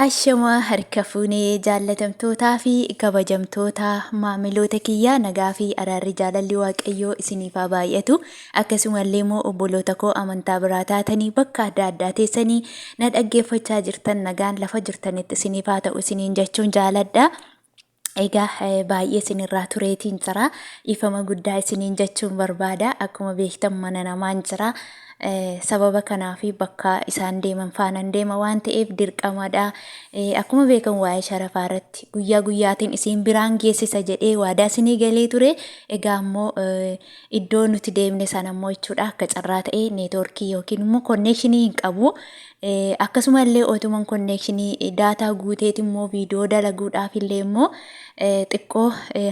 Ashamaa harka fuunee jaallatamtootaa fi kabajamtoota maamiloota kiyyaa nagaa fi araarri jaalalli waaqayyoo isiniif haa baay'atu. Akkasumallee immoo obboloota koo amantaa biraa taatanii bakka adda addaa teessanii na dhaggeeffachaa jirtan nagaan lafa jirtanitti isiniif haa ta'u isiniin jechuun jaaladha. Egaa baay'ee isinirraa tureetiin jira. Ifama guddaa isiniin jechuun barbaada. Akkuma beektan mana namaan jira. Sababa kanaafi bakka isaan deeman faana deema waan ta'eef dirqamadha. Akkuma beekamu waa'ee sharafaa irratti guyyaa guyyaatiin isin biraan geessisa jedhee waadaa isinii galee ture. Egaa immoo iddoo nuti deemne sana immoo jechuudha akka carraa ta'e neetwoorkii yookiin immoo konnekshinii hin qabu. Akkasumallee otuman konnekshinii daataa guuteeti immoo viidiyoo dalaguudhaaf illee immoo xiqqoo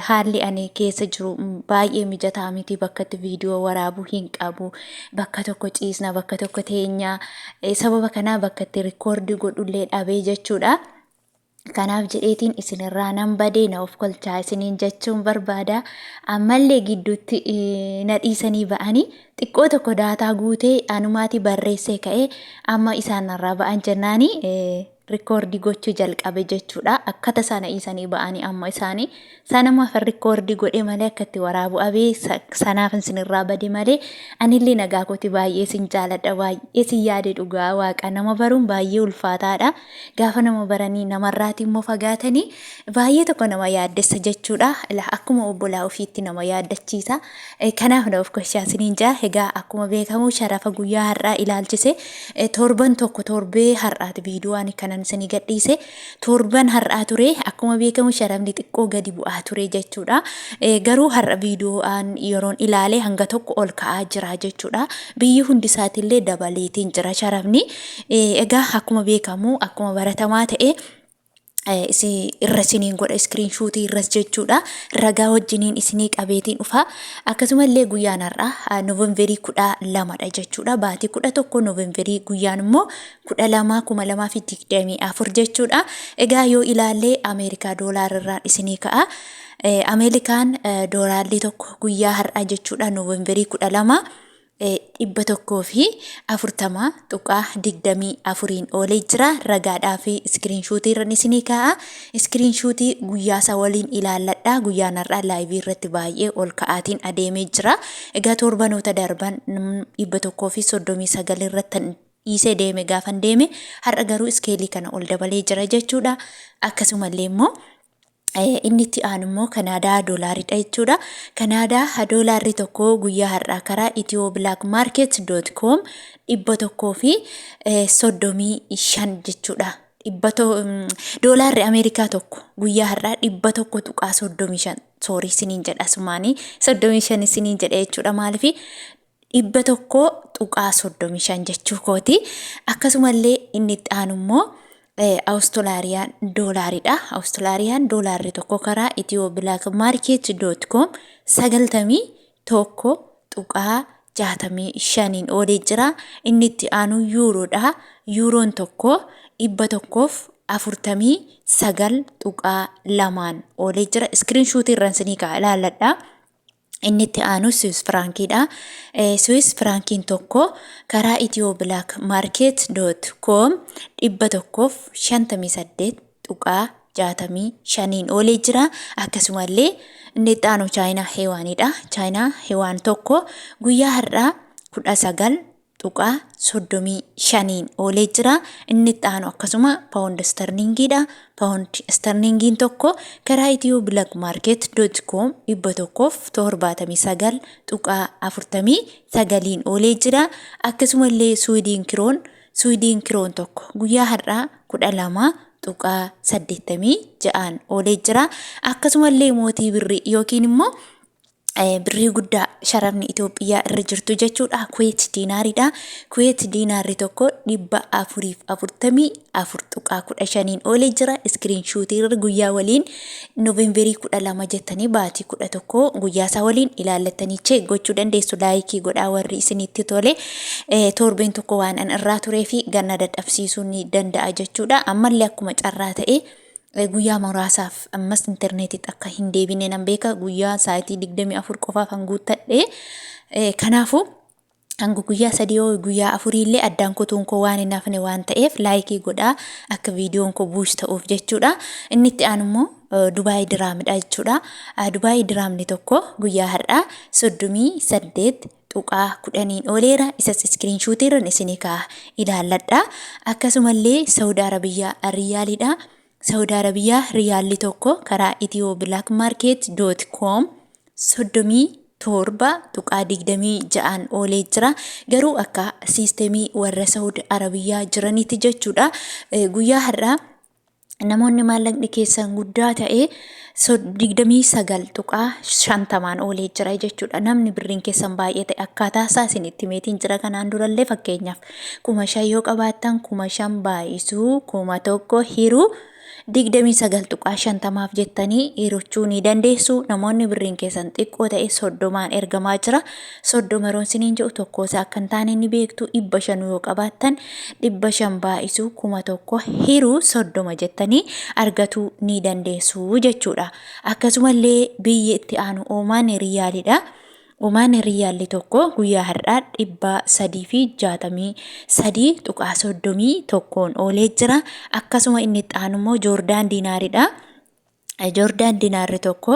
haalli ani keessa jiru baay'ee mijataa miti. Bakka itti viidiyoo waraabuu hin qabu. Bakka tokko ciisna bakka tokko teenyaa sababa kanaa bakka itti rikoordii godhullee dhabee jechuudha. Kanaaf jedheetiin isinirraa nan badee na of kolchaa isiniin jechuun barbaada. Ammallee gidduutti na dhiisanii ba'anii xiqqoo tokko daataa guutee anumaati barreessee ka'ee amma isaan irraa ba'an jennaani rikoordii gochuu jalqabe jechuudha. Akkata sana dhiisanii ba'anii amma isaanii sanamaaf rikoordii godhe malee akka itti waraabu abee sanaaf isinirraa bade malee anillee nagaa kooti baay'ee isin jaaladha. Baay'ee isin yaade dhugaa waaqa nama baruun baay'ee ulfaataadha. Gaafa nama baranii namarraati immoo fagaatanii baay'ee tokko nama yaaddessa jechuudha. Akkuma obbolaa ofiitti nama yaaddachiisa. Kanaaf na of kolchaa isiniin jaa. Egaa akkuma beekamu sharafa guyyaa har'aa ilaalchise torban tokko torbee har'aati viidiyoo ani kanan isinii gadhiise. Torban har'aa ture akkuma beekamu sharafni xiqqoo gadi bu'aa ture jechuudha. Garuu har'a viidiyoo an yeroon ilaale hanga tokko ol ka'aa jira jechuudha. Biyyi hundi isaatillee dabaleetiin jira sharafni. Egaa akkuma beekamu akkuma baratamaa ta'e irra isiniin godha iskiriinshuutii irras jechuudha. Ragaa wajjiniin isinii qabeetiin dhufa. Akkasumallee guyyaan har'aa Noovembarii 12dha jechuudha. Baatii 11 Noovembarii guyyaan immoo 12/2024 jechuudha. Egaa yoo ilaallee Ameerikaa doolaarraa isinii ka'a. Ameerikaan doolaarri tokko guyyaa har'aa jechuudha Noovembarii 12 140.24 oolee jira. Ragaadhaa fi iskiriinshuutii irra isinii ka'a. Iskiriinshuutii guyyaa isaa waliin ilaalladha. Guyyaan har'aa laayivii irratti baay'ee ol ka'aatiin adeemee jira. Egaa torbanoota darban 139 irratti dhiisee deeme gaafan deeme har'a garuu iskeelii kana ol dabalee jira jechuudha. Akkasumallee immoo inni itti aanu immoo Kanaadaa doolaaridha jechuudha. Kanaadaa doolaarri tokko guyyaa har'aa karaa ethioblakmarket.com 135 jechuudha. Doolaarri Ameerikaa tokko guyyaa har'aa 135 soorii isiniin jedha sumaanii 35 isiniin jedha jechuudha. Maaliif 135 jechuu kooti. Akkasumallee inni itti aanu immoo Australiyaan doolaaridha. Australiyaan doolaarri tokko karaa ethioblakmarket.com 91.65 oolee jira. Inni itti aanu yuuroodha. Yuuroon tokko 149.2 oolee jira. Iskiriinshuutii irraan isinii ka'a ilaalladha. Inni itti aanu Swiss frankiidha. Swiss frankiin tokko karaa ethioblakmarket.com 158.65 oolee jira. Akkasumallee inni itti aanu Chaayinaa heewaanidha. Chaayinaa heewaan tokko guyyaa har'aa 19.35 oolee jira. Inni itti aanu akkasuma paawundi sterlingiidha. Paawundi sterlingiin tokko karaa ethioblakmarket.com 179.49 oolee jira. Akkasumallee Swiidin kiroon tokko guyyaa har'aa 12.86 oolee jira. Akkasumallee mootii birrii yookiin immoo birrii guddaa sharafni Itoophiyaa irra jirtu jechuudha. Kuweet diinaaridha. Kuweet diinaarri tokko 444.15 oolee jira. Iskiriinshuutii irra guyyaa waliin Noovembarii 12 jettanii baatii 11 guyyaa isaa waliin ilaallattanii cheek gochuu dandeessu. Laayikii godhaa warri isinitti tole. Torbeen tokko waan an irraa turee fi ganna dadhabsiisuu ni danda'a jechuudha. Ammallee akkuma carraa ta'e guyyaa muraasaaf ammas interneetitti akka hin deebine nan beeka. Guyyaa sa'aatii 24 qofaaf han guuttadhe. Kanaafuu hanga guyyaa 3 guyyaa 4 illee addaan kutuun koo waan hin hafne waan ta'eef laayikii godhaa akka viidiyoon koo buush ta'uuf jechuudha. Inni itti aanu immoo Dubaay diraamidha jechuudha. Dubaay diraamni tokko guyyaa har'aa 38 tuqaa 10 ooleera. Isas iskiriinshuutiirran isinii kaa ilaalladha. Akkasumallee Saudi Arabiyaa riyaaliidha. Saudi Arabiyaa riyaalli tokko karaa ethioblakmarket.com 37.26 oolee jira. Garuu akka siistemii warra Saudi Arabiyaa jiranitti jechuudha. Guyyaa har'aa namoonni maallaqni keessan guddaa ta'e 29.50 oolee jira jechuudha. Namni birriin keessan baay'ee ta'e akkaataa isaa isinitti meetiin jira. Kanaan durallee fakkeenyaaf 5,000 yoo qabaattan 5,000 baay'isuu 1,000 hiruu 29.50 jettanii hirochuu ni dandeessu. Namoonni birriin keessan xiqqoo ta'e 30 ergamaa jira. 30 roon siniin jedhu tokko isaa akka hin taane ni beektu. 500 yoo qabaattan 500 baay'isuu 1,000 hiruu 30 jettanii argachuu ni dandeessu jechuudha. Akkasumallee biyyi itti aanu Omaan riyaaliidha. Omaan riyaalli tokko guyyaa har'aa 363.31 oolee jira. Akkasuma inni itti aanu immoo Joordaan diinaariidha. Joordaan diinaarri tokko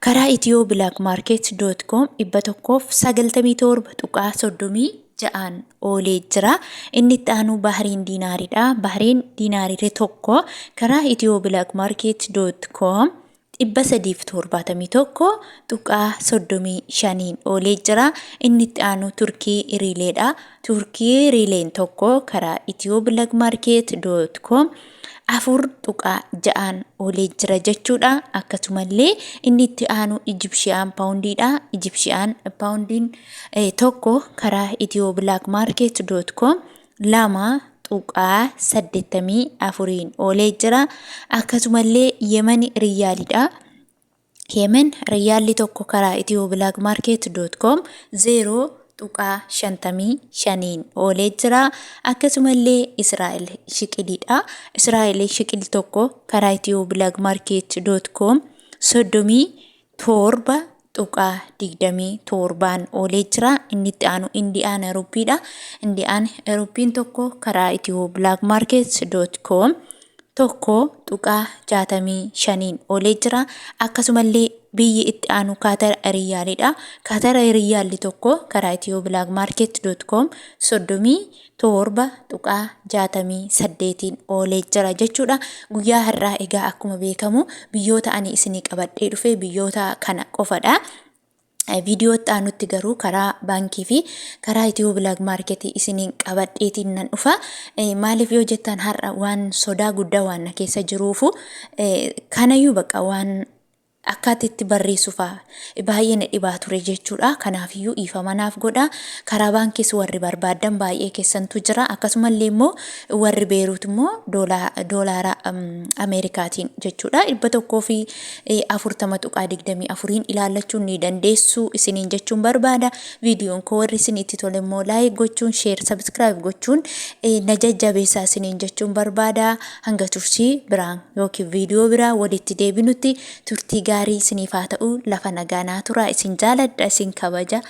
karaa ethioblakmarket.com 197.36 oolee jira. Inni itti aanu Bahriin diinaariidha. Bahriin diinaarri tokko karaa ethioblakmarket.com 371.35 oolee jira. Inni itti aanu Turkii riileedha. Turkii riileen tokko karaa ethioblakmarket.com 4.6 oolee jira jechuudha. Akkasumallee inni itti aanu Egyptian poundiidha. Egyptian poundiin tokko karaa ethioblakmarket.com 2.84 oolee jira. Akkasumallee Yemen riyaaliidha. Yemen riyaalli tokko karaa ethioblakmarket.com 0.55 oolee jira. Akkasumallee Israa'el shiqiliidha. Israa'el shiqil tokko karaa ethioblakmarket.com 37.27 oolee jira. Inni itti aanu Indiyaan rupiidha. Indiyaan rupiin tokko karaa ethioblakmarket.com 1.65 oolee jira. Akkasumallee biyyi itti aanu Kaatar riyaaliidha. Kaatar riyaalli tokko karaa ethioblakmarket.com 37.68 oolee jira jechuudha. Guyyaa har'aa egaa akkuma beekamu biyyoota ani isinii qabadhee dhufe biyyoota kana qofadha. Viidiyoo itti aanutti garuu karaa baankii fi karaa ethioblakmarketii isiniin qabadheetiin nan dhufa. Maaliif yoo jettan har'a waan sodaa guddaa waan na keessa jiruufu kanayyuu bakka waan akkaatitti barreessuufa baay'ee na dhibaa ture jechuudha. Kanaafiyyuu dhiifamanaaf godha. Karaa baankiis warri barbaadan baay'ee keessantu jira. Akkasumallee immoo warri Beeruut immoo doolaara Ameerikaatiin jechuudha 140.24 ilaallachuun ni dandeessu isiniin jechuun barbaada. Viidiyoon koo warri isinitti tole immoo laayik gochuun sheer sabskiraayib gochuun na jajjabeessaa isiniin jechuun barbaada. Hanga turtii biraan yookiin viidiyoo biraa walitti deebinutti turtii gaarii isiniif haa ta'u. Lafa nagaa naa turaa. Isin jaaladha, isin kabaja.